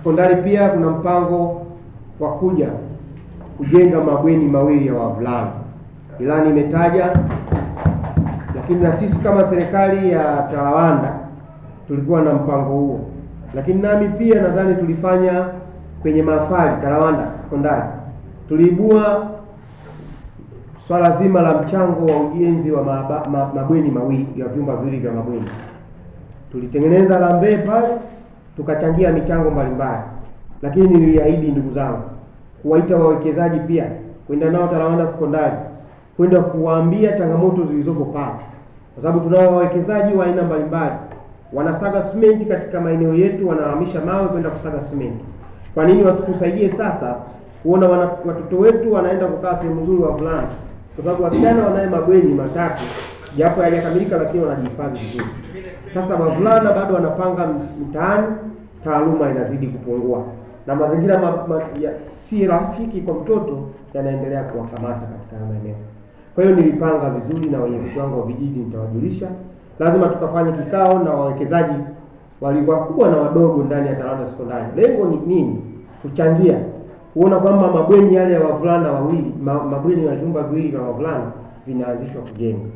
Sekondari pia kuna mpango wa kuja kujenga mabweni mawili ya wavulana. Ilani imetaja, lakini na sisi kama serikali ya Talawanda tulikuwa na mpango huo. Lakini nami pia nadhani tulifanya kwenye mahafali Talawanda sekondari. Tuliibua swala zima la mchango wa ujenzi wa mabweni mawili ya vyumba viwili vya mabweni. Tulitengeneza lambe pale, tukachangia michango mbalimbali. Lakini niliahidi ndugu zangu kuwaita wawekezaji pia kwenda nao Talawanda sekondari, kwenda kuwaambia changamoto zilizopo pale, kwa sababu tunao wawekezaji wa aina mbalimbali. Wanasaga simenti katika maeneo yetu, wanahamisha mawe kwenda kusaga simenti. Kwa nini wasitusaidie sasa kuona watoto wetu wanaenda kukaa sehemu nzuri wavulana? Kwa sababu wasichana wanaye mabweni matatu japo hayakamilika, lakini wanajihifadhi vizuri. Sasa wavulana bado wanapanga mtaani, taaluma inazidi kupungua na mazingira si rafiki kwa mtoto yanaendelea kuwakamata katika maeneo. Kwa hiyo nilipanga vizuri, na wenyeviti wangu wa vijiji nitawajulisha. Lazima tukafanye kikao na wawekezaji wakubwa na wadogo ndani ya Talawanda sekondari. Lengo ni nini? Kuchangia kuona kwamba mabweni yale ya wavulana wawili, mabweni ya vyumba viwili vya wavulana vinaanzishwa kujengwa.